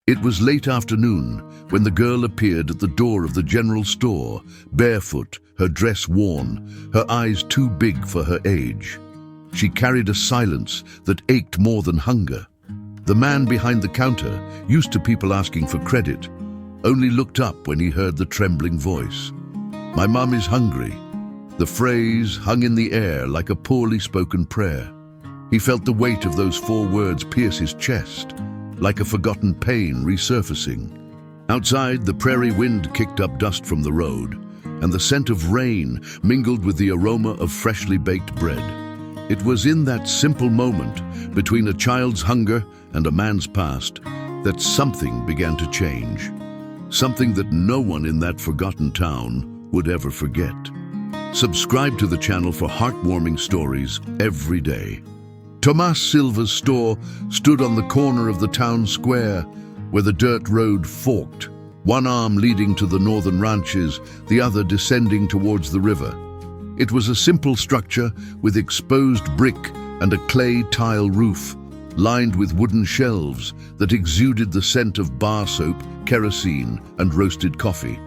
It was late afternoon when the girl appeared at the door of the general store, barefoot, her dress worn, her eyes too big for her age. She carried a silence that ached more than hunger. The man behind the counter, used to people asking for credit, only looked up when he heard the trembling voice. "My mum is hungry." The phrase hung in the air like a poorly spoken prayer. He felt the weight of those 4 words pierce his chest, like a forgotten pain resurfacing. Outside, the prairie wind kicked up dust from the road, and the scent of rain mingled with the aroma of freshly baked bread. It was in that simple moment, between a child's hunger and a man's past, that something began to change. Something that no one in that forgotten town would ever forget. Subscribe to the channel for heartwarming stories every day. Tomas Silva's store stood on the corner of the town square, where the dirt road forked, one arm leading to the northern ranches, the other descending towards the river. It was a simple structure with exposed brick and a clay tile roof, lined with wooden shelves that exuded the scent of bar soap, kerosene, and roasted coffee.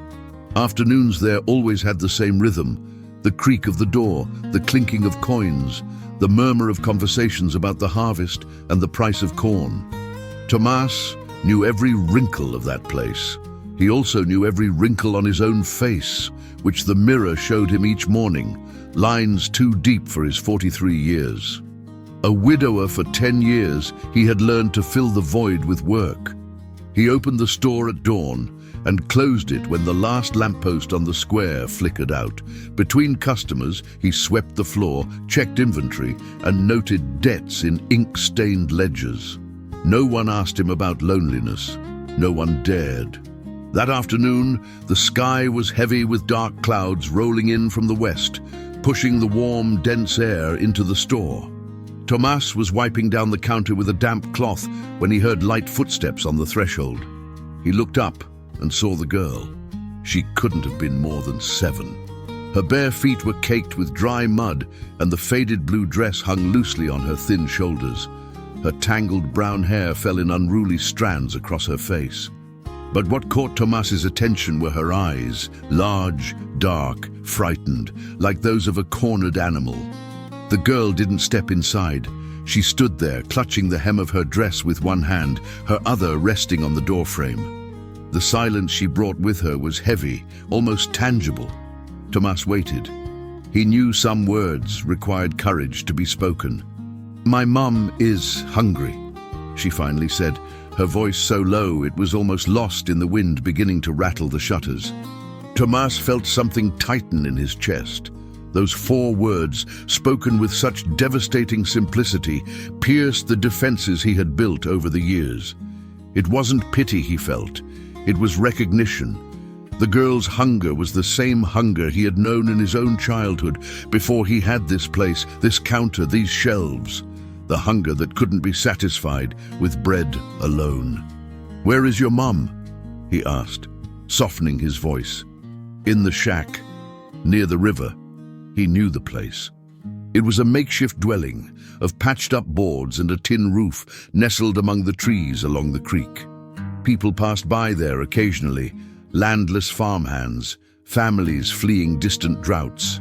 Afternoons there always had the same rhythm: the creak of the door, the clinking of coins, the murmur of conversations about the harvest and the price of corn. Tomas knew every wrinkle of that place. He also knew every wrinkle on his own face, which the mirror showed him each morning, lines too deep for his 43 years. A widower for 10 years, he had learned to fill the void with work. He opened the store at dawn and closed it when the last lamppost on the square flickered out. Between customers, he swept the floor, checked inventory, and noted debts in ink-stained ledgers. No one asked him about loneliness. No one dared. That afternoon, the sky was heavy with dark clouds rolling in from the west, pushing the warm, dense air into the store. Tomas was wiping down the counter with a damp cloth when he heard light footsteps on the threshold. He looked up and saw the girl. She couldn't have been more than 7. Her bare feet were caked with dry mud, and the faded blue dress hung loosely on her thin shoulders. Her tangled brown hair fell in unruly strands across her face. But what caught Tomas's attention were her eyes, large, dark, frightened, like those of a cornered animal. The girl didn't step inside. She stood there, clutching the hem of her dress with one hand, her other resting on the doorframe. The silence she brought with her was heavy, almost tangible. Tomas waited. He knew some words required courage to be spoken. "My mum is hungry," she finally said, her voice so low it was almost lost in the wind beginning to rattle the shutters. Tomas felt something tighten in his chest. Those 4 words, spoken with such devastating simplicity, pierced the defenses he had built over the years. It wasn't pity he felt. It was recognition. The girl's hunger was the same hunger he had known in his own childhood, before he had this place, this counter, these shelves. The hunger that couldn't be satisfied with bread alone. "Where is your mum?" he asked, softening his voice. "In the shack, near the river." He knew the place. It was a makeshift dwelling of patched-up boards and a tin roof nestled among the trees along the creek. People passed by there occasionally, landless farmhands, families fleeing distant droughts.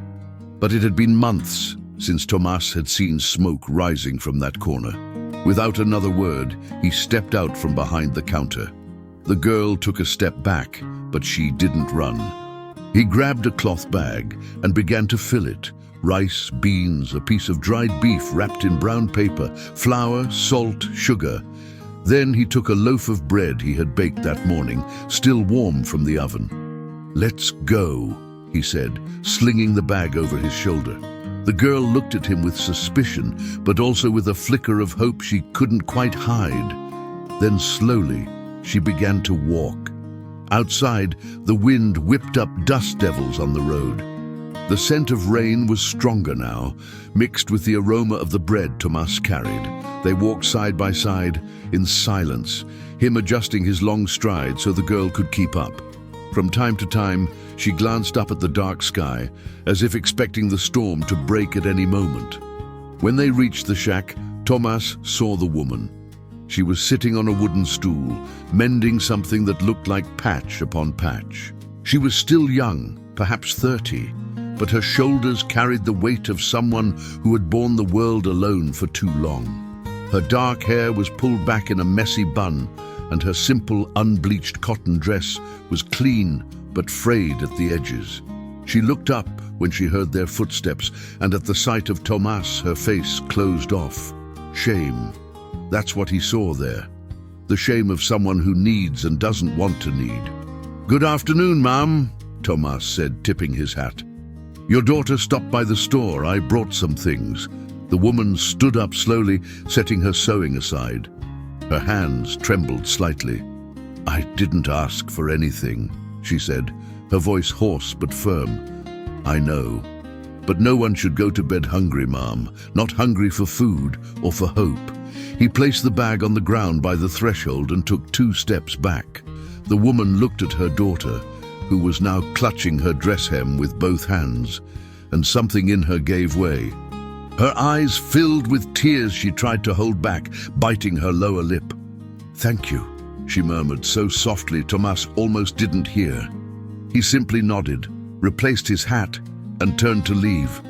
But it had been months since Tomas had seen smoke rising from that corner. Without another word, he stepped out from behind the counter. The girl took a step back, but she didn't run. He grabbed a cloth bag and began to fill it. Rice, beans, a piece of dried beef wrapped in brown paper, flour, salt, sugar. Then he took a loaf of bread he had baked that morning, still warm from the oven. "Let's go," he said, slinging the bag over his shoulder. The girl looked at him with suspicion, but also with a flicker of hope she couldn't quite hide. Then slowly, she began to walk. Outside, the wind whipped up dust devils on the road. The scent of rain was stronger now, mixed with the aroma of the bread Tomas carried. They walked side by side, in silence, him adjusting his long stride so the girl could keep up. From time to time, she glanced up at the dark sky, as if expecting the storm to break at any moment. When they reached the shack, Tomas saw the woman. She was sitting on a wooden stool, mending something that looked like patch upon patch. She was still young, perhaps 30, but her shoulders carried the weight of someone who had borne the world alone for too long. Her dark hair was pulled back in a messy bun, and her simple, unbleached cotton dress was clean but frayed at the edges. She looked up when she heard their footsteps, and at the sight of Tomas, her face closed off. Shame. That's what he saw there. The shame of someone who needs and doesn't want to need. "Good afternoon, ma'am," Tomas said, tipping his hat. "Your daughter stopped by the store. I brought some things." The woman stood up slowly, setting her sewing aside. Her hands trembled slightly. "I didn't ask for anything," she said, her voice hoarse but firm. "I know. But no one should go to bed hungry, ma'am, not hungry for food or for hope." He placed the bag on the ground by the threshold and took 2 steps back. The woman looked at her daughter, who was now clutching her dress hem with both hands, and something in her gave way. Her eyes filled with tears she tried to hold back, biting her lower lip. "Thank you," she murmured so softly Tomas almost didn't hear. He simply nodded, replaced his hat, and turned to leave.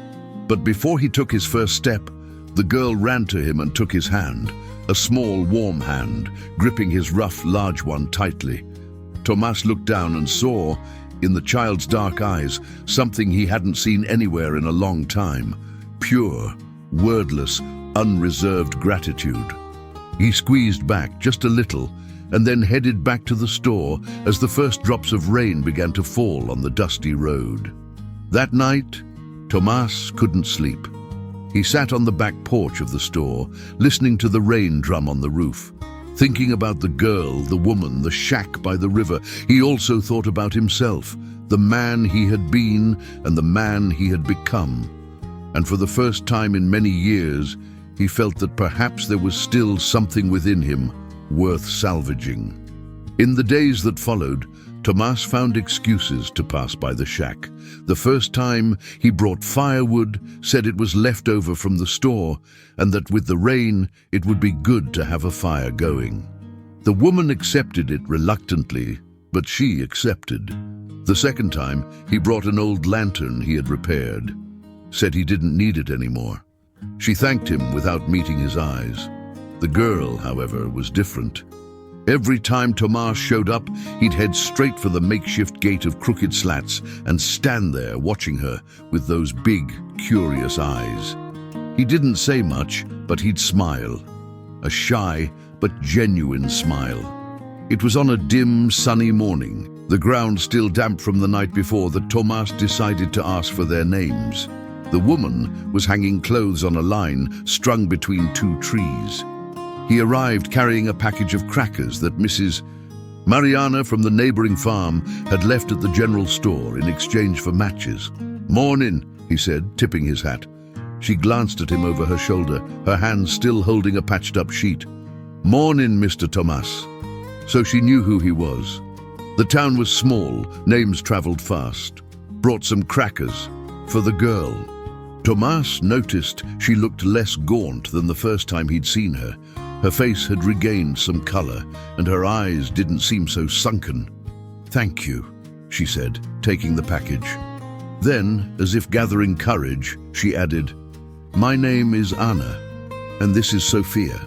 But before he took his first step, the girl ran to him and took his hand, a small, warm hand, gripping his rough, large one tightly. Tomas looked down and saw, in the child's dark eyes, something he hadn't seen anywhere in a long time. Pure, wordless, unreserved gratitude. He squeezed back just a little and then headed back to the store as the first drops of rain began to fall on the dusty road. That night, Tomas couldn't sleep. He sat on the back porch of the store, listening to the rain drum on the roof. Thinking about the girl, the woman, the shack by the river, he also thought about himself, the man he had been and the man he had become. And for the first time in many years, he felt that perhaps there was still something within him worth salvaging. In the days that followed, Tomas found excuses to pass by the shack. The first time, he brought firewood, said it was left over from the store, and that with the rain, it would be good to have a fire going. The woman accepted it reluctantly, but she accepted. The second time, he brought an old lantern he had repaired, said he didn't need it anymore. She thanked him without meeting his eyes. The girl, however, was different. Every time Tomas showed up, he'd head straight for the makeshift gate of crooked slats and stand there watching her with those big, curious eyes. He didn't say much, but he'd smile. A shy but genuine smile. It was on a dim, sunny morning, the ground still damp from the night before, that Tomas decided to ask for their names. The woman was hanging clothes on a line strung between 2 trees. He arrived carrying a package of crackers that Mrs. Mariana from the neighboring farm had left at the general store in exchange for matches. "Mornin'," he said, tipping his hat. She glanced at him over her shoulder, her hand still holding a patched-up sheet. "Mornin', Mr. Tomas." So she knew who he was. The town was small, names traveled fast. Brought some crackers for the girl. Tomas noticed she looked less gaunt than the first time he'd seen her. Her face had regained some color, and her eyes didn't seem so sunken. "Thank you," she said, taking the package. Then, as if gathering courage, she added, "My name is Anna, and this is Sophia.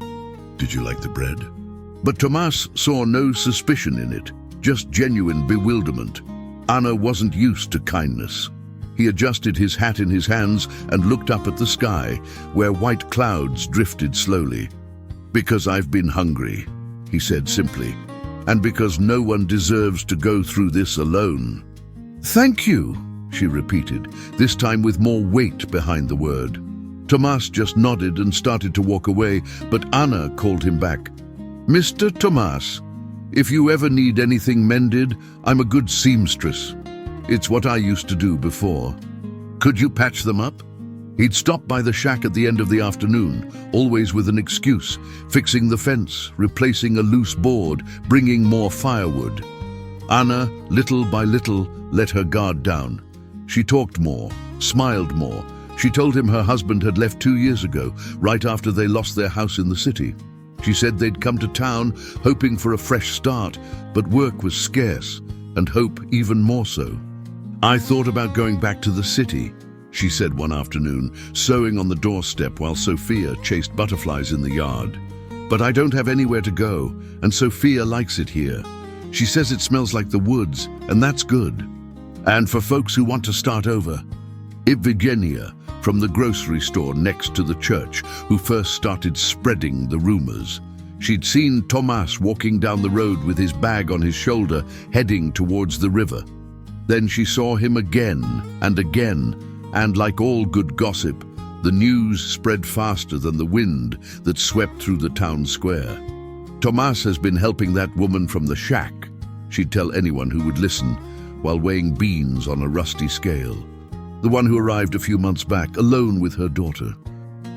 Did you like the bread?" But Tomas saw no suspicion in it, just genuine bewilderment. Anna wasn't used to kindness. He adjusted his hat in his hands and looked up at the sky, where white clouds drifted slowly. "Because I've been hungry," he said simply, "and because no one deserves to go through this alone." "Thank you," she repeated, this time with more weight behind the word. Tomas just nodded and started to walk away, but Anna called him back. "Mr. Tomas, if you ever need anything mended, I'm a good seamstress. It's what I used to do before. Could you patch them up?" He'd stop by the shack at the end of the afternoon, always with an excuse, fixing the fence, replacing a loose board, bringing more firewood. Anna, little by little, let her guard down. She talked more, smiled more. She told him her husband had left 2 years ago, right after they lost their house in the city. She said they'd come to town hoping for a fresh start, but work was scarce, and hope even more so. "I thought about going back to the city," she said one afternoon, sewing on the doorstep while Sophia chased butterflies in the yard. "But I don't have anywhere to go, and Sophia likes it here. She says it smells like the woods, and that's good. And for folks who want to start over, Evgenia from the grocery store next to the church, who first started spreading the rumors. She'd seen Tomas walking down the road with his bag on his shoulder, heading towards the river. Then she saw him again, and like all good gossip, the news spread faster than the wind that swept through the town square. "Tomas has been helping that woman from the shack," she'd tell anyone who would listen, while weighing beans on a rusty scale. The one who arrived a few months back, alone with her daughter.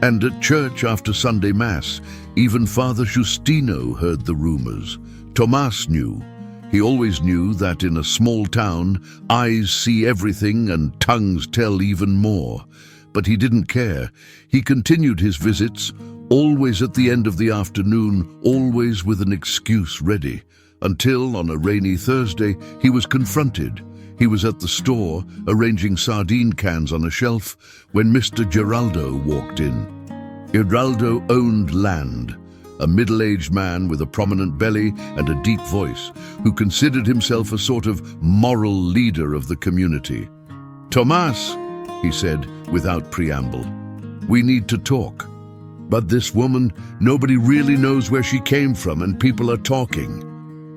And at church after Sunday Mass, even Father Justino heard the rumors. Tomas knew. He always knew that in a small town, eyes see everything and tongues tell even more. But he didn't care. He continued his visits, always at the end of the afternoon, always with an excuse ready, until on a rainy Thursday he was confronted. He was at the store, arranging sardine cans on a shelf, when Mr. Geraldo walked in. Geraldo owned land, a middle-aged man with a prominent belly and a deep voice, who considered himself a sort of moral leader of the community. "Tomas," he said without preamble, "we need to talk. But this woman, nobody really knows where she came from, and people are talking.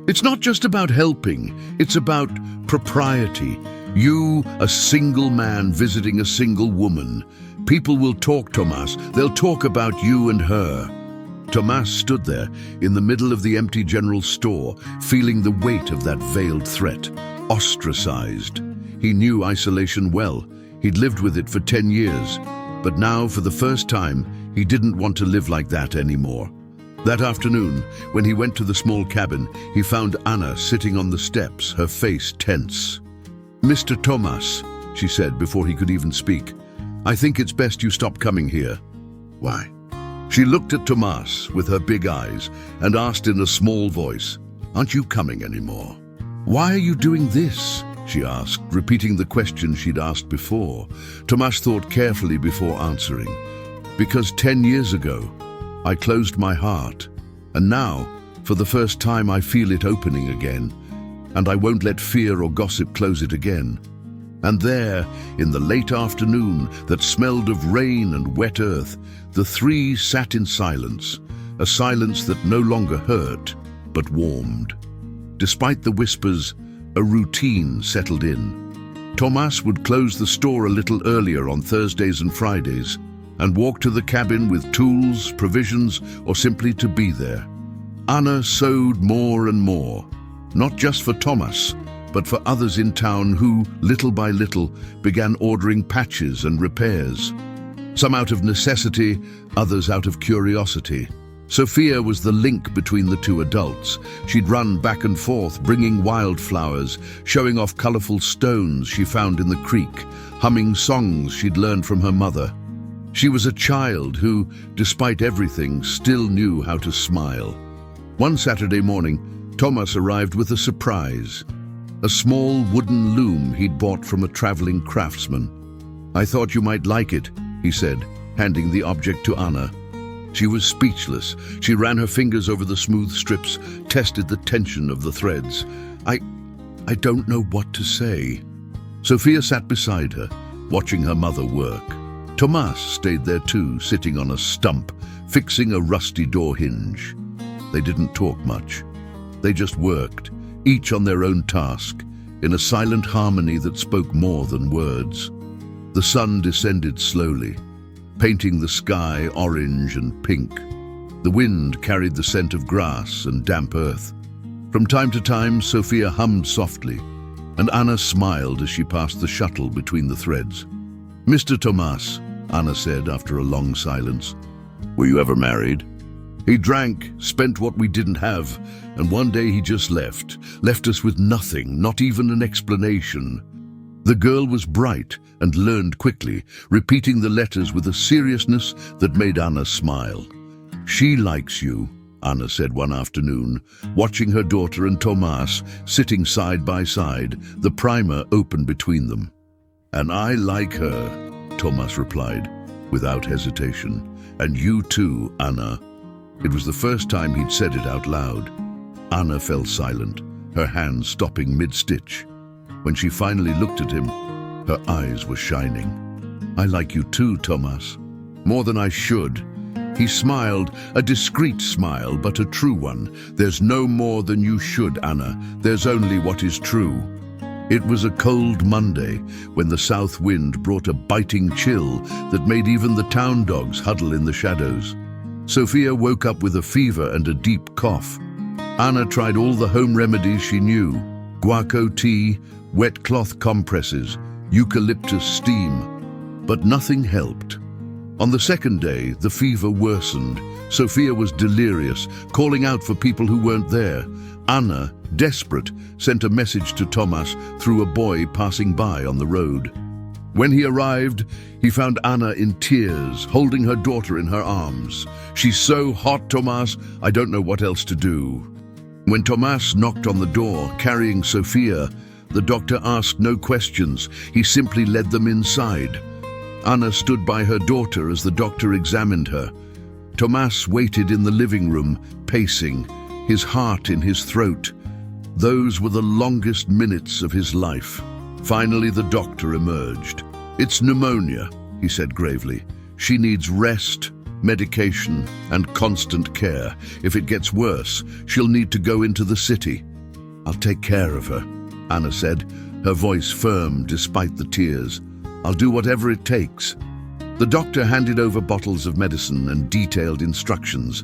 It's not just about helping, it's about propriety. You, a single man visiting a single woman. People will talk, Tomas. They'll talk about you and her." Tomas stood there in the middle of the empty general store, feeling the weight of that veiled threat, ostracized. He knew isolation well. He'd lived with it for 10 years. But now, for the first time, he didn't want to live like that anymore. That afternoon, when he went to the small cabin, he found Anna sitting on the steps, her face tense. "Mr. Tomas," she said before he could even speak, "I think it's best you stop coming here." "Why?" She looked at Tomas with her big eyes and asked in a small voice, "Aren't you coming anymore?" "Why are you doing this?" she asked, repeating the question she'd asked before. Tomas thought carefully before answering. "Because 10 years ago, I closed my heart, and now, for the first time, I feel it opening again, and I won't let fear or gossip close it again." And there, in the late afternoon that smelled of rain and wet earth, the three sat in silence, a silence that no longer hurt, but warmed. Despite the whispers, a routine settled in. Tomas would close the store a little earlier on Thursdays and Fridays, and walk to the cabin with tools, provisions, or simply to be there. Anna sewed more and more, not just for Tomas, but for others in town who, little by little, began ordering patches and repairs. Some out of necessity, others out of curiosity. Sophia was the link between the two adults. She'd run back and forth, bringing wildflowers, showing off colorful stones she found in the creek, humming songs she'd learned from her mother. She was a child who, despite everything, still knew how to smile. One Saturday morning, Tomas arrived with a surprise. A small wooden loom he'd bought from a traveling craftsman. "I thought you might like it," he said, handing the object to Anna. She was speechless. She ran her fingers over the smooth strips, tested the tension of the threads. I don't know what to say." Sophia sat beside her, watching her mother work. Tomas stayed there too, sitting on a stump, fixing a rusty door hinge. They didn't talk much. They just worked, each on their own task, in a silent harmony that spoke more than words. The sun descended slowly, painting the sky orange and pink. The wind carried the scent of grass and damp earth. From time to time, Sophia hummed softly, and Anna smiled as she passed the shuttle between the threads. "Mr. Tomas," Anna said after a long silence, "were you ever married?" "He drank, spent what we didn't have, and one day he just left us with nothing, not even an explanation." The girl was bright and learned quickly, repeating the letters with a seriousness that made Anna smile. "She likes you, Anna said one afternoon, watching her daughter and Tomas sitting side by side, the primer open between them. "And I like her," Tomas replied, without hesitation. "And you too, Anna." It was the first time he'd said it out loud. Anna fell silent, her hands stopping mid-stitch. When she finally looked at him, her eyes were shining. "I like you too, Tomas. More than I should." He smiled, a discreet smile, but a true one. "There's no more than you should, Anna. There's only what is true." It was a cold Monday when the south wind brought a biting chill that made even the town dogs huddle in the shadows. Sophia woke up with a fever and a deep cough. Anna tried all the home remedies she knew: guaco tea, wet cloth compresses, eucalyptus steam. But nothing helped. On the second day, the fever worsened. Sophia was delirious, calling out for people who weren't there. Anna, desperate, sent a message to Tomas through a boy passing by on the road. When he arrived, he found Anna in tears, holding her daughter in her arms. "She's so hot, Tomas, I don't know what else to do." When Tomas knocked on the door, carrying Sophia, the doctor asked no questions. He simply led them inside. Anna stood by her daughter as the doctor examined her. Tomas waited in the living room, pacing, his heart in his throat. Those were the longest minutes of his life. Finally, the doctor emerged. "It's pneumonia," he said gravely. "She needs rest, medication, and constant care. If it gets worse, she'll need to go into the city." "I'll take care of her," Anna said, her voice firm despite the tears. "I'll do whatever it takes." The doctor handed over bottles of medicine and detailed instructions.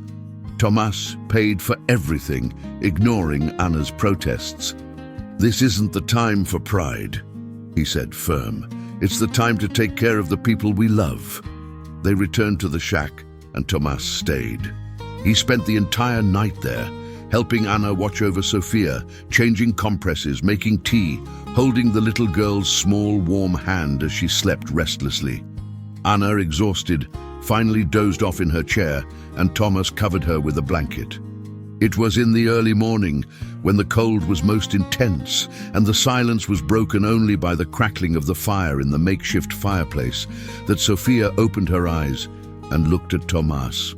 Tomas paid for everything, ignoring Anna's protests. "This isn't the time for pride," he said, firm. "It's the time to take care of the people we love." They returned to the shack, and Tomas stayed. He spent the entire night there, helping Anna watch over Sophia, changing compresses, making tea, holding the little girl's small, warm hand as she slept restlessly. Anna, exhausted, finally dozed off in her chair, and Tomas covered her with a blanket. It was in the early morning, when the cold was most intense, and the silence was broken only by the crackling of the fire in the makeshift fireplace, that Sophia opened her eyes and looked at Tomas.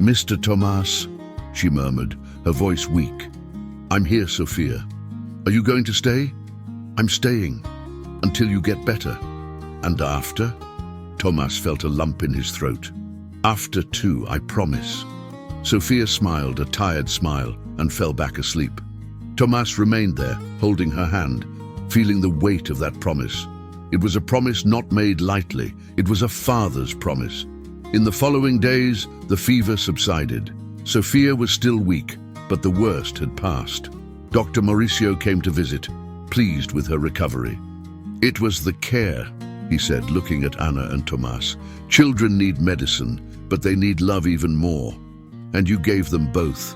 "Mr. Tomas," she murmured, her voice weak. "I'm here, Sophia. Are you going to stay?" "I'm staying, until you get better." "And after?" Tomas felt a lump in his throat. "After too, I promise." Sophia smiled, a tired smile, and fell back asleep. Tomas remained there, holding her hand, feeling the weight of that promise. It was a promise not made lightly. It was a father's promise. In the following days, the fever subsided. Sophia was still weak, but the worst had passed. Dr. Mauricio came to visit, pleased with her recovery. "It was the care," he said, looking at Anna and Tomas. "Children need medicine, but they need love even more. And you gave them both."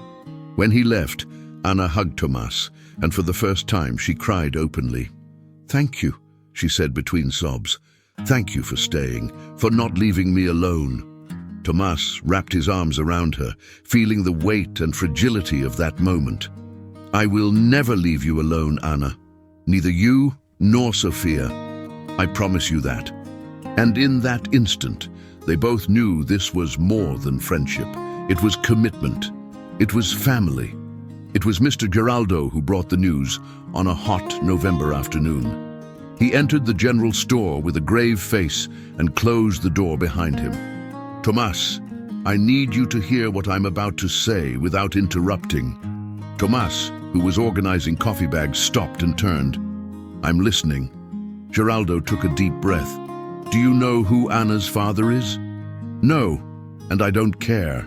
When he left, Anna hugged Tomas, and for the first time she cried openly. "Thank you," she said between sobs. "Thank you for staying, for not leaving me alone." Tomas wrapped his arms around her, feeling the weight and fragility of that moment. "I will never leave you alone, Anna. Neither you nor Sophia. I promise you that." And in that instant, they both knew this was more than friendship. It was commitment. It was family. It was Mr. Geraldo who brought the news on a hot November afternoon. He entered the general store with a grave face and closed the door behind him. "Tomas, I need you to hear what I'm about to say without interrupting." Tomas, who was organizing coffee bags, stopped and turned. "I'm listening." Geraldo took a deep breath. "Do you know who Anna's father is?" "No, and I don't care."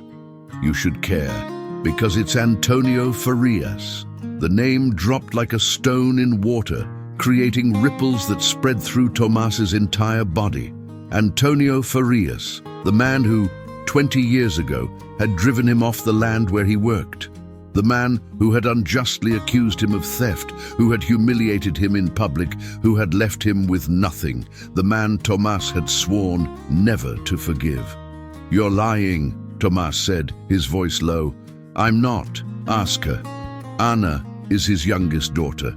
"You should care, because it's Antonio Farias." The name dropped like a stone in water, creating ripples that spread through Tomas's entire body. Antonio Farias, the man who, 20 years ago, had driven him off the land where he worked. The man who had unjustly accused him of theft, who had humiliated him in public, who had left him with nothing. The man Tomas had sworn never to forgive. "You're lying," Tomas said, his voice low. I'm not. Ask her. Anna is his youngest daughter.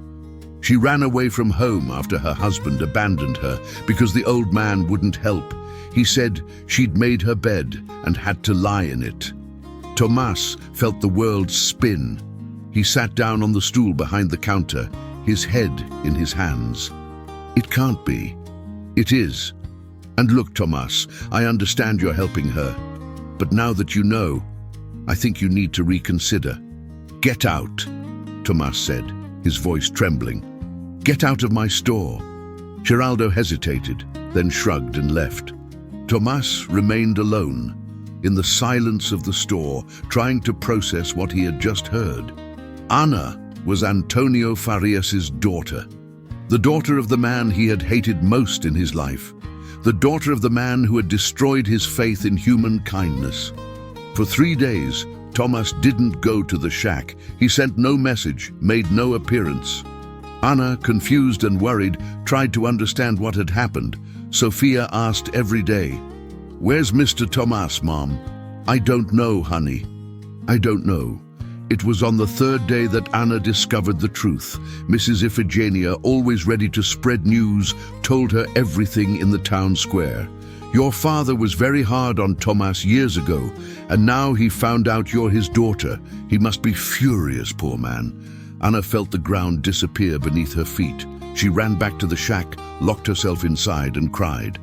She ran away from home after her husband abandoned her because the old man wouldn't help. He said she'd made her bed and had to lie in it. Tomas felt the world spin. He sat down on the stool behind the counter, his head in his hands. It can't be. It is. And look, Tomas, I understand you're helping her. But now that you know, I think you need to reconsider. Get out, Tomas said, his voice trembling. Get out of my store. Geraldo hesitated, then shrugged and left. Tomas remained alone, in the silence of the store, trying to process what he had just heard. Anna was Antonio Farias's daughter, the daughter of the man he had hated most in his life, the daughter of the man who had destroyed his faith in human kindness. For 3 days, Tomas didn't go to the shack. He sent no message, made no appearance. Anna, confused and worried, tried to understand what had happened. Sophia asked every day, "Where's Mr. Tomas, Mom?" "I don't know, honey. I don't know." It was on the 3rd day that Anna discovered the truth. Mrs. Iphigenia, always ready to spread news, told her everything in the town square. "Your father was very hard on Tomas years ago, and now he found out you're his daughter. He must be furious, poor man." Anna felt the ground disappear beneath her feet. She ran back to the shack, locked herself inside, and cried.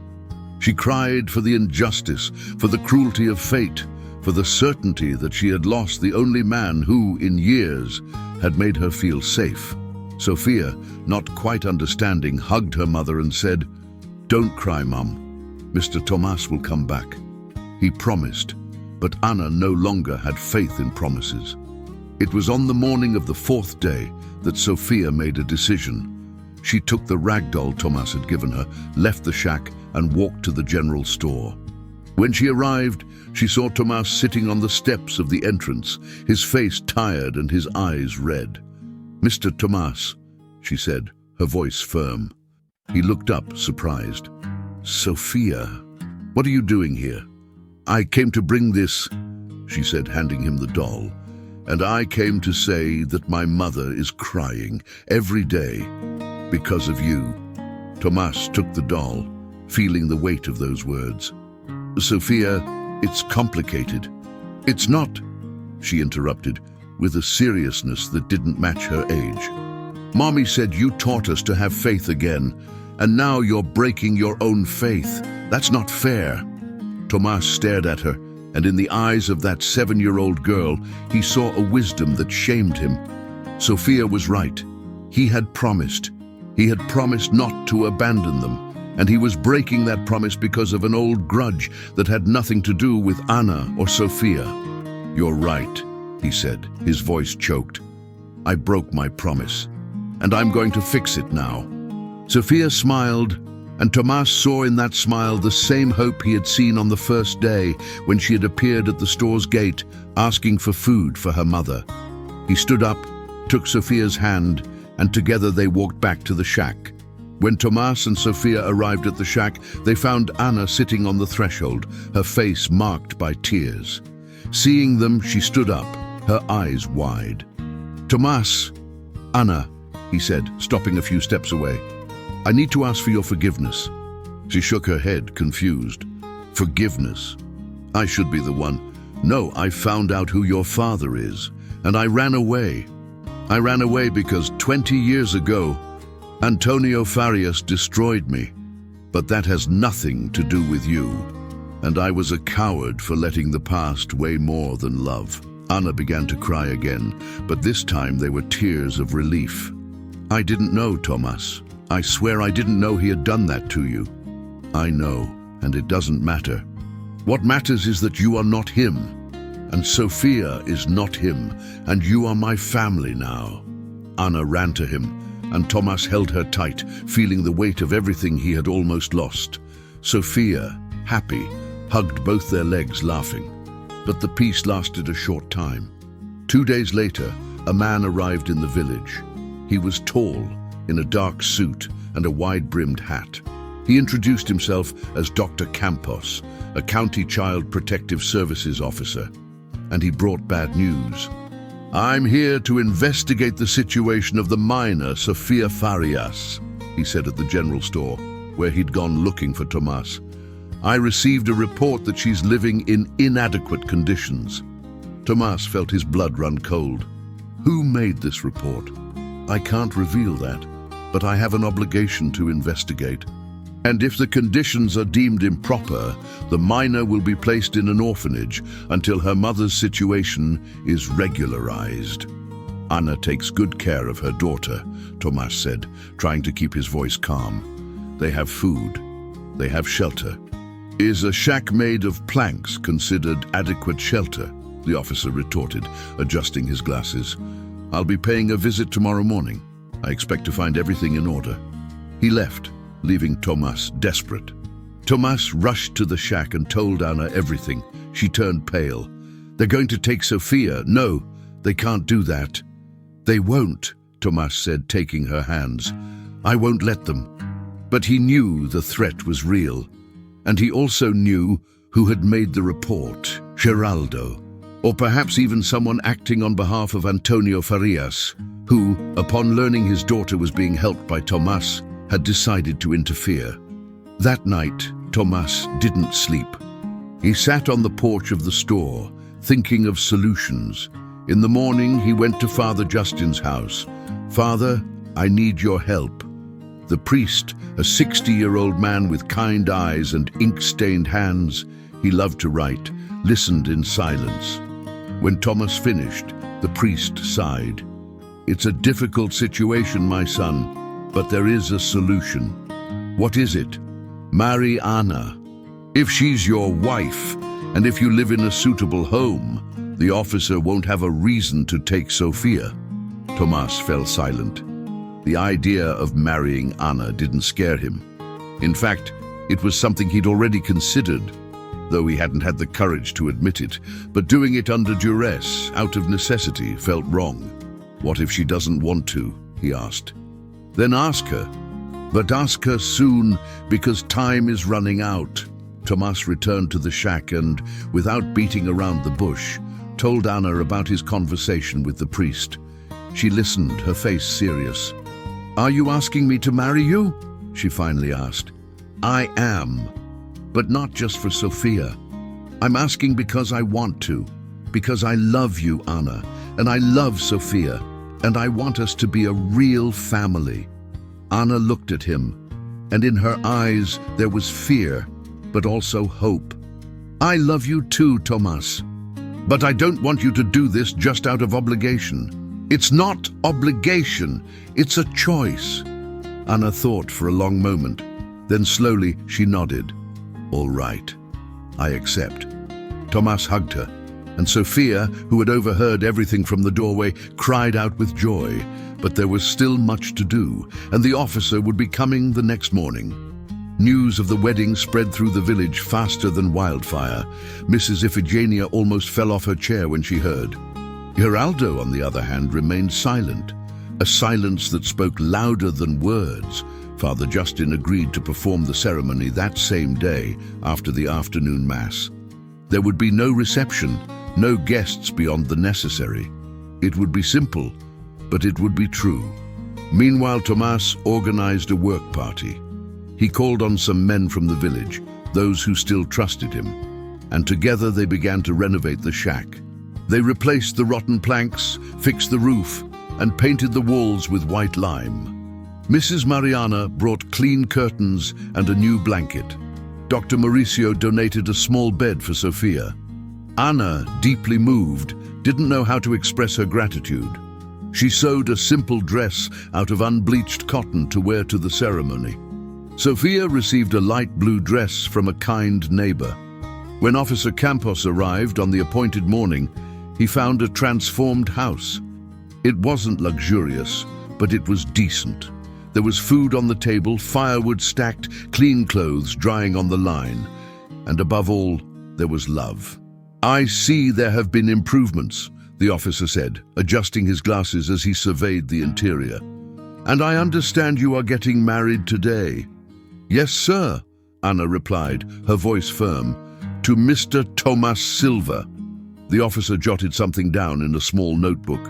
She cried for the injustice, for the cruelty of fate, for the certainty that she had lost the only man who, in years, had made her feel safe. Sophia, not quite understanding, hugged her mother and said, "Don't cry, Mum. Mr. Tomas will come back." He promised, but Anna no longer had faith in promises. It was on the morning of the 4th day that Sophia made a decision. She took the ragdoll Tomas had given her, left the shack, and walked to the general store. When she arrived, she saw Tomas sitting on the steps of the entrance, his face tired and his eyes red. "Mr. Tomas," she said, her voice firm. He looked up, surprised. "Sophia, what are you doing here?" "I came to bring this," she said, handing him the doll. "And I came to say that my mother is crying every day because of you." Tomas took the doll, feeling the weight of those words. "Sophia, it's complicated." "It's not," she interrupted, with a seriousness that didn't match her age. "Mommy said you taught us to have faith again, and now you're breaking your own faith. That's not fair." Tomas stared at her, and in the eyes of that 7-year-old girl, he saw a wisdom that shamed him. Sophia was right. He had promised. He had promised not to abandon them, and he was breaking that promise because of an old grudge that had nothing to do with Anna or Sophia. "You're right," he said, his voice choked. "I broke my promise, and I'm going to fix it now." Sophia smiled, and Tomas saw in that smile the same hope he had seen on the first day when she had appeared at the store's gate asking for food for her mother. He stood up, took Sophia's hand, and together they walked back to the shack. When Tomas and Sophia arrived at the shack, they found Anna sitting on the threshold, her face marked by tears. Seeing them, she stood up, her eyes wide. "Tomas, Anna," he said, stopping a few steps away. "I need to ask for your forgiveness." She shook her head, confused. "Forgiveness? I should be the one. No, I found out who your father is, and I ran away. I ran away because 20 years ago, Antonio Farias destroyed me. But that has nothing to do with you. And I was a coward for letting the past weigh more than love." Anna began to cry again, but this time they were tears of relief. "I didn't know, Tomas. I swear I didn't know he had done that to you." "I know, and it doesn't matter. What matters is that you are not him, and Sophia is not him, and you are my family now." Anna ran to him, and Tomas held her tight, feeling the weight of everything he had almost lost. Sophia, happy, hugged both their legs, laughing. But the peace lasted a short time. 2 days later, a man arrived in the village. He was tall, in a dark suit and a wide-brimmed hat. He introduced himself as Dr. Campos, a County Child Protective Services officer. and he brought bad news. "I'm here to investigate the situation of the miner, Sofia Farias," he said at the general store, where he'd gone looking for Tomas. "I received a report that she's living in inadequate conditions." Tomas felt his blood run cold. "Who made this report?" "I can't reveal that, but I have an obligation to investigate. And if the conditions are deemed improper, the miner will be placed in an orphanage until her mother's situation is regularized." "Anna takes good care of her daughter," Tomas said, trying to keep his voice calm. "They have food. They have shelter." "Is a shack made of planks considered adequate shelter?" the officer retorted, adjusting his glasses. "I'll be paying a visit tomorrow morning. I expect to find everything in order." He left, leaving Tomas desperate. Tomas rushed to the shack and told Anna everything. She turned pale. "They're going to take Sofia." "No, they can't do that." "They won't," Tomas said, taking her hands. "I won't let them." But he knew the threat was real. And he also knew who had made the report, Geraldo. Or perhaps even someone acting on behalf of Antonio Farias, who, upon learning his daughter was being helped by Tomas, had decided to interfere. That night, Tomas didn't sleep. He sat on the porch of the store, thinking of solutions. In the morning, he went to Father Justin's house. "Father, I need your help." The priest, a 60-year-old man with kind eyes and ink-stained hands, he loved to write, listened in silence. When Tomas finished, the priest sighed. "It's a difficult situation, my son, but there is a solution." "What is it?" "Marry Anna. If she's your wife, and if you live in a suitable home, the officer won't have a reason to take Sofia." Tomas fell silent. The idea of marrying Anna didn't scare him. In fact, it was something he'd already considered, though he hadn't had the courage to admit it. But doing it under duress, out of necessity, felt wrong. "What if she doesn't want to?" he asked. "Then ask her. But ask her soon, because time is running out." Tomas returned to the shack and, without beating around the bush, told Anna about his conversation with the priest. She listened, her face serious. "Are you asking me to marry you?" she finally asked. "I am, but not just for Sofia. I'm asking because I want to, because I love you, Anna, and I love Sofia, and I want us to be a real family." Anna looked at him, and in her eyes there was fear, but also hope. "I love you too, Tomas, but I don't want you to do this just out of obligation." "It's not obligation, it's a choice." Anna thought for a long moment. Then slowly she nodded. "All right, I accept." Tomas hugged her, and Sofia, who had overheard everything from the doorway, cried out with joy. But there was still much to do, and the officer would be coming the next morning. News of the wedding spread through the village faster than wildfire. Mrs. Iphigenia almost fell off her chair when she heard. Geraldo, on the other hand, remained silent, a silence that spoke louder than words. Father Justin agreed to perform the ceremony that same day after the afternoon mass. There would be no reception, no guests beyond the necessary. It would be simple, but it would be true. Meanwhile, Tomas organized a work party. He called on some men from the village, those who still trusted him, and together they began to renovate the shack. They replaced the rotten planks, fixed the roof, and painted the walls with white lime. Mrs. Mariana brought clean curtains and a new blanket. Dr. Mauricio donated a small bed for Sofia. Anna, deeply moved, didn't know how to express her gratitude. She sewed a simple dress out of unbleached cotton to wear to the ceremony. Sofia received a light blue dress from a kind neighbor. When Officer Campos arrived on the appointed morning, he found a transformed house. It wasn't luxurious, but it was decent. There was food on the table, firewood stacked, clean clothes drying on the line. And above all, there was love. "I see there have been improvements," the officer said, adjusting his glasses as he surveyed the interior. "And I understand you are getting married today." "Yes, sir," Anna replied, her voice firm, "to Mr. Tomas Silva." The officer jotted something down in a small notebook.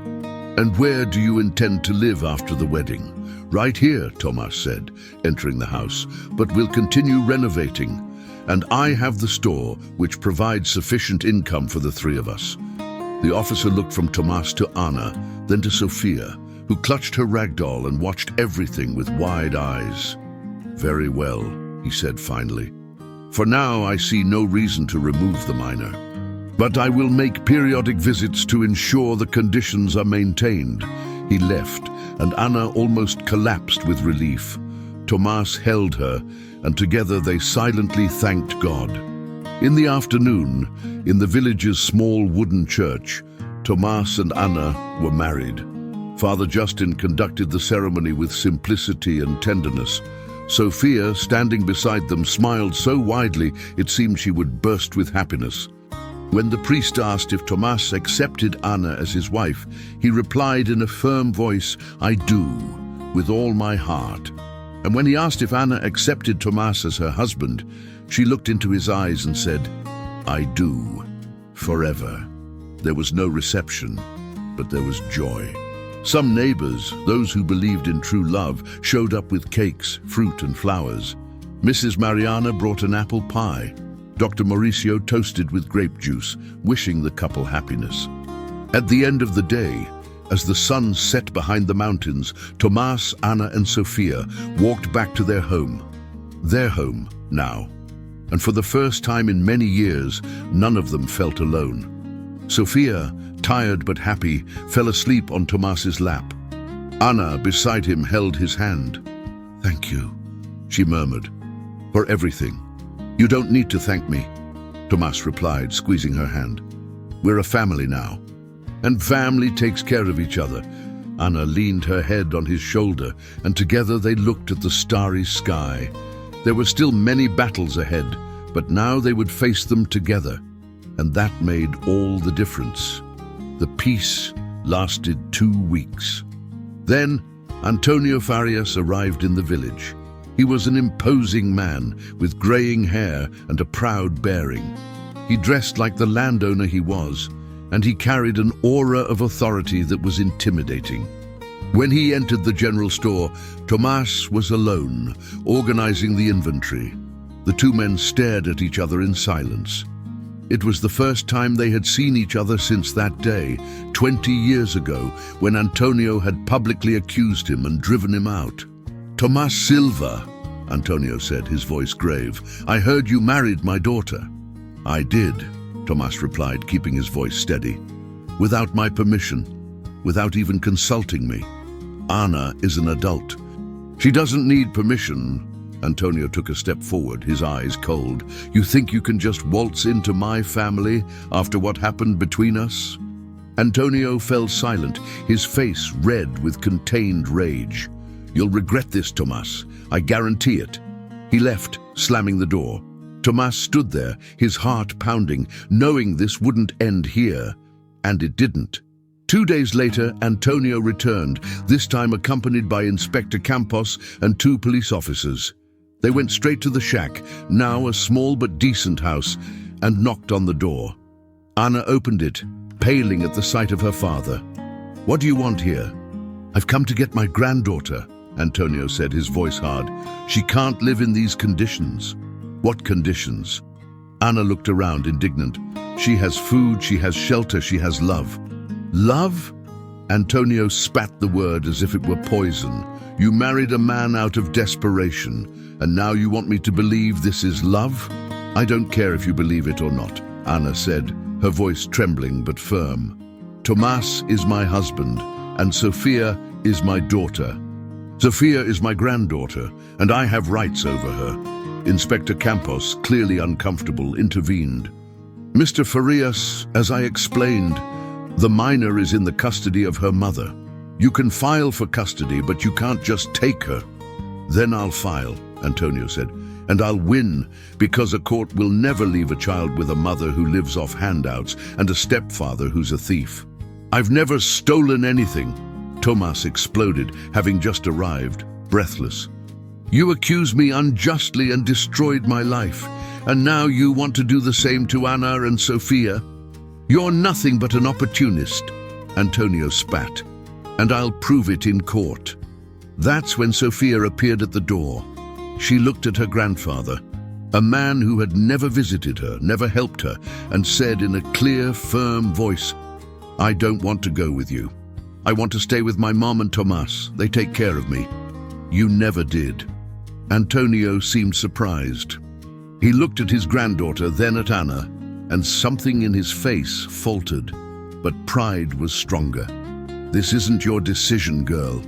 "And where do you intend to live after the wedding?" "Right here," Tomas said, entering the house, "but we'll continue renovating. And I have the store, which provides sufficient income for the three of us." The officer looked from Tomas to Anna, then to Sophia, who clutched her rag doll and watched everything with wide eyes. "Very well," he said finally. "For now, I see no reason to remove the minor. But I will make periodic visits to ensure the conditions are maintained." He left, and Anna almost collapsed with relief. Tomas held her, and together they silently thanked God. In the afternoon, in the village's small wooden church, Tomas and Anna were married. Father Justin conducted the ceremony with simplicity and tenderness. Sophia, standing beside them, smiled so widely it seemed she would burst with happiness. When the priest asked if Tomas accepted Anna as his wife, he replied in a firm voice, "I do, with all my heart." And when he asked if Anna accepted Tomas as her husband, she looked into his eyes and said, "I do, forever." There was no reception, but there was joy. Some neighbors, those who believed in true love, showed up with cakes, fruit and flowers. Mrs. Mariana brought an apple pie. Dr. Mauricio toasted with grape juice, wishing the couple happiness. At the end of the day, as the sun set behind the mountains, Tomas, Anna and Sophia walked back to their home now. And for the first time in many years, none of them felt alone. Sophia, tired but happy, fell asleep on Tomas's lap. Anna, beside him, held his hand. "Thank you," she murmured, "for everything." "You don't need to thank me," Tomas replied, squeezing her hand. "We're a family now, and family takes care of each other." Anna leaned her head on his shoulder, and together they looked at the starry sky. There were still many battles ahead, but now they would face them together, and that made all the difference. The peace lasted 2 weeks. Then Antonio Farias arrived in the village. He was an imposing man with graying hair and a proud bearing. He dressed like the landowner he was, and he carried an aura of authority that was intimidating. When he entered the general store, Tomas was alone, organizing the inventory. The two men stared at each other in silence. It was the first time they had seen each other since that day, 20 years ago, when Antonio had publicly accused him and driven him out. "Tomas Silva," Antonio said, his voice grave, "I heard you married my daughter." "I did," Tomas replied, keeping his voice steady. "Without my permission, without even consulting me. Anna is an adult. She doesn't need permission." Antonio took a step forward, his eyes cold. "You think you can just waltz into my family after what happened between us?" Antonio fell silent, his face red with contained rage. "You'll regret this, Tomas. I guarantee it." He left, slamming the door. Tomas stood there, his heart pounding, knowing this wouldn't end here. And it didn't. 2 days later, Antonio returned, this time accompanied by Inspector Campos and 2 police officers. They went straight to the shack, now a small but decent house, and knocked on the door. Anna opened it, paling at the sight of her father. "What do you want here?" "I've come to get my granddaughter," Antonio said, his voice hard. "She can't live in these conditions." "What conditions?" Anna looked around, indignant. "She has food, she has shelter, she has love." "Love?" Antonio spat the word as if it were poison. "You married a man out of desperation, and now you want me to believe this is love?" "I don't care if you believe it or not," Anna said, her voice trembling but firm. "Tomas is my husband, and Sophia is my daughter. Sophia is my granddaughter, and I have rights over her." Inspector Campos, clearly uncomfortable, intervened. "Mr. Farias, as I explained, the minor is in the custody of her mother. You can file for custody, but you can't just take her." "Then I'll file," Antonio said, "and I'll win, because a court will never leave a child with a mother who lives off handouts and a stepfather who's a thief." "I've never stolen anything," Tomas exploded, having just arrived, breathless. "You accuse me unjustly and destroyed my life, and now you want to do the same to Anna and Sophia? "You're nothing but an opportunist," Antonio spat, "and I'll prove it in court." That's when Sophia appeared at the door. She looked at her grandfather, a man who had never visited her, never helped her, and said in a clear, firm voice, "I don't want to go with you. I want to stay with my mom and Tomas. They take care of me." "You never did." Antonio seemed surprised. He looked at his granddaughter, then at Anna, and something in his face faltered, but pride was stronger. "This isn't your decision, girl."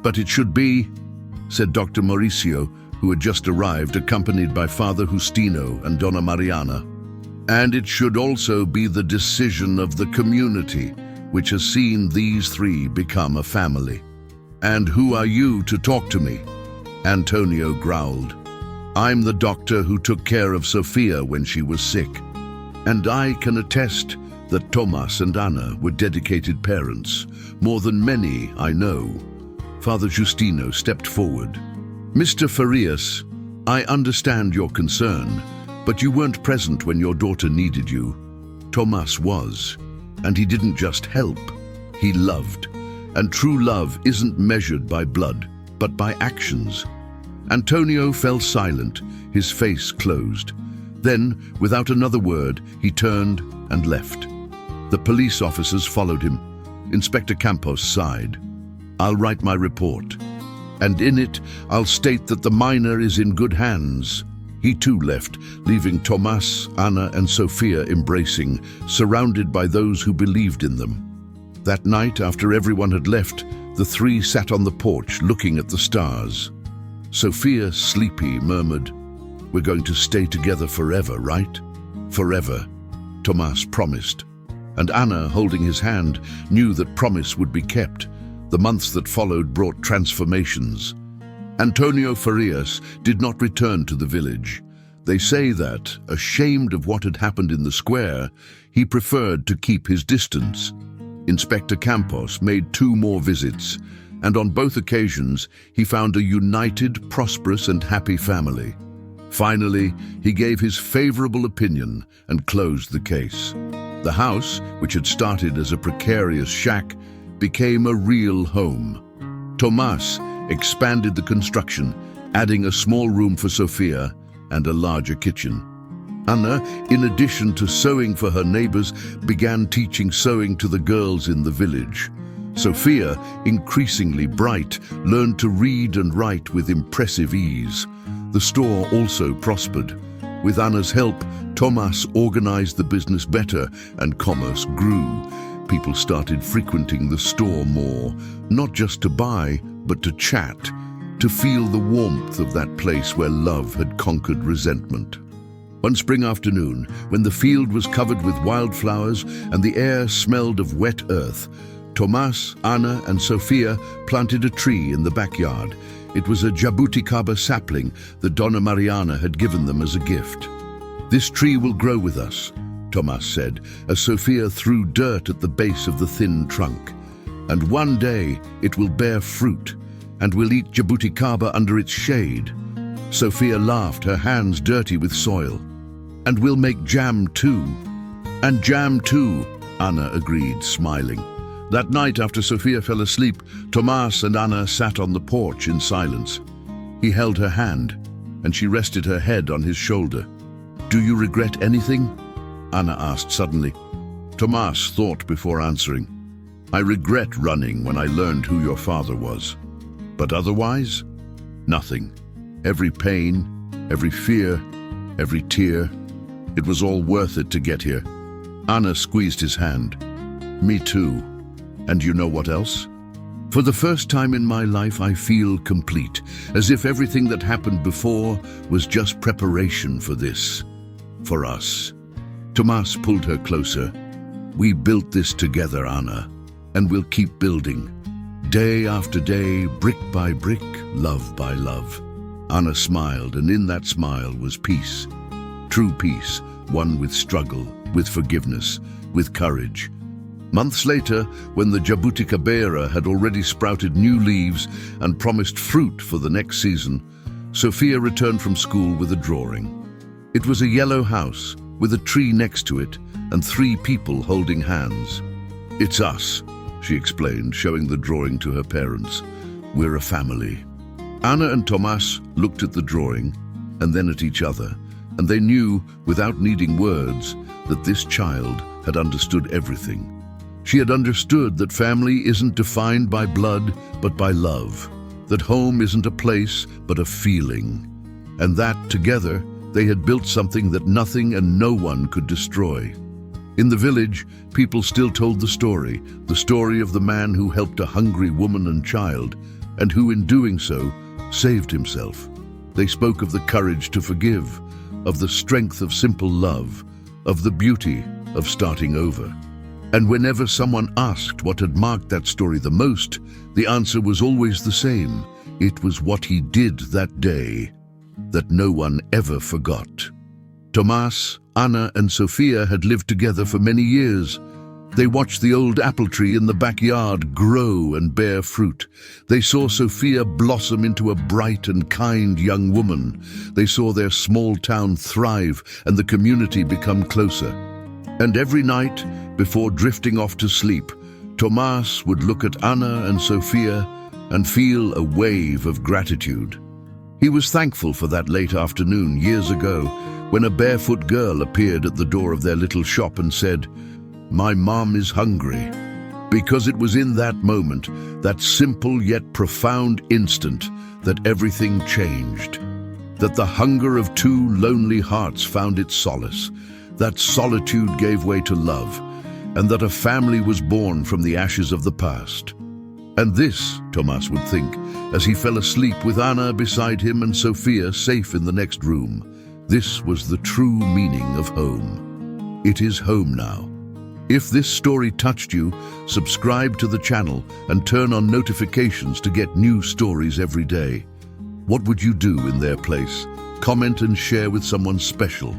"But it should be," said Dr. Mauricio, who had just arrived, accompanied by Father Justino and Donna Mariana. "And it should also be the decision of the community, which has seen these three become a family." "And who are you to talk to me?" Antonio growled. "I'm the doctor who took care of Sophia when she was sick. And I can attest that Tomas and Anna were dedicated parents, more than many I know." Father Justino stepped forward. "Mr. Farias, I understand your concern, but you weren't present when your daughter needed you. Tomas was, and he didn't just help, he loved. And true love isn't measured by blood, but by actions." Antonio fell silent, his face closed. Then, without another word, he turned and left. The police officers followed him. Inspector Campos sighed. "I'll write my report, and in it I'll state that the minor is in good hands." He too left, leaving Tomas, Anna and Sophia embracing, surrounded by those who believed in them. That night, after everyone had left, the three sat on the porch looking at the stars. Sophia, sleepy, murmured, "We're going to stay together forever, right?" "Forever," Tomas promised. And Anna, holding his hand, knew that promise would be kept. The months that followed brought transformations. Antonio Farias did not return to the village. They say that, ashamed of what had happened in the square, he preferred to keep his distance. Inspector Campos made 2 more visits, and on both occasions he found a united, prosperous and happy family. Finally, he gave his favorable opinion and closed the case. The house, which had started as a precarious shack, became a real home. Tomas expanded the construction, adding a small room for Sophia and a larger kitchen. Anna, in addition to sewing for her neighbors, began teaching sewing to the girls in the village. Sophia, increasingly bright, learned to read and write with impressive ease. The store also prospered. With Anna's help, Tomas organized the business better and commerce grew. People started frequenting the store more, not just to buy, but to chat, to feel the warmth of that place where love had conquered resentment. One spring afternoon, when the field was covered with wildflowers and the air smelled of wet earth, Tomas, Anna and Sophia planted a tree in the backyard. It was a jabuticaba sapling that Donna Mariana had given them as a gift. "This tree will grow with us," Tomas said, as Sophia threw dirt at the base of the thin trunk. "And one day it will bear fruit, and we'll eat jabuticaba under its shade." Sophia laughed, her hands dirty with soil. "And we'll make jam too." "And jam too," Anna agreed, smiling. That night, after Sophia fell asleep, Tomas and Anna sat on the porch in silence. He held her hand, and she rested her head on his shoulder. "Do you regret anything?" Anna asked suddenly. Tomas thought before answering. "I regret running when I learned who your father was. But otherwise, nothing. Every pain, every fear, every tear, it was all worth it to get here." Anna squeezed his hand. "Me too. And you know what else? For the first time in my life, I feel complete, as if everything that happened before was just preparation for this, for us." Tomas pulled her closer. "We built this together, Anna, and we'll keep building. Day after day, brick by brick, love by love." Anna smiled, and in that smile was peace. True peace, one with struggle, with forgiveness, with courage. Months later, when the jabuticabera had already sprouted new leaves and promised fruit for the next season, Sophia returned from school with a drawing. It was a yellow house with a tree next to it, and 3 people holding hands. "It's us," she explained, showing the drawing to her parents. "We're a family." Anna and Tomas looked at the drawing and then at each other, and they knew, without needing words, that this child had understood everything. She had understood that family isn't defined by blood, but by love, that home isn't a place, but a feeling, and that, together, they had built something that nothing and no one could destroy. In the village, people still told the story of the man who helped a hungry woman and child, and who, in doing so, saved himself. They spoke of the courage to forgive, of the strength of simple love, of the beauty of starting over. And whenever someone asked what had marked that story the most, the answer was always the same. It was what he did that day that no one ever forgot. Tomas, Anna, and Sofia had lived together for many years. They watched the old apple tree in the backyard grow and bear fruit. They saw Sofia blossom into a bright and kind young woman. They saw their small town thrive and the community become closer. And every night, before drifting off to sleep, Tomas would look at Anna and Sofia and feel a wave of gratitude. He was thankful for that late afternoon years ago when a barefoot girl appeared at the door of their little shop and said, "My mom is hungry." Because it was in that moment, that simple yet profound instant, that everything changed. That the hunger of 2 lonely hearts found its solace, that solitude gave way to love, and that a family was born from the ashes of the past. And this, Tomas would think, as he fell asleep with Anna beside him and Sofia safe in the next room, this was the true meaning of home. It is home now. If this story touched you, subscribe to the channel and turn on notifications to get new stories every day. What would you do in their place? Comment and share with someone special.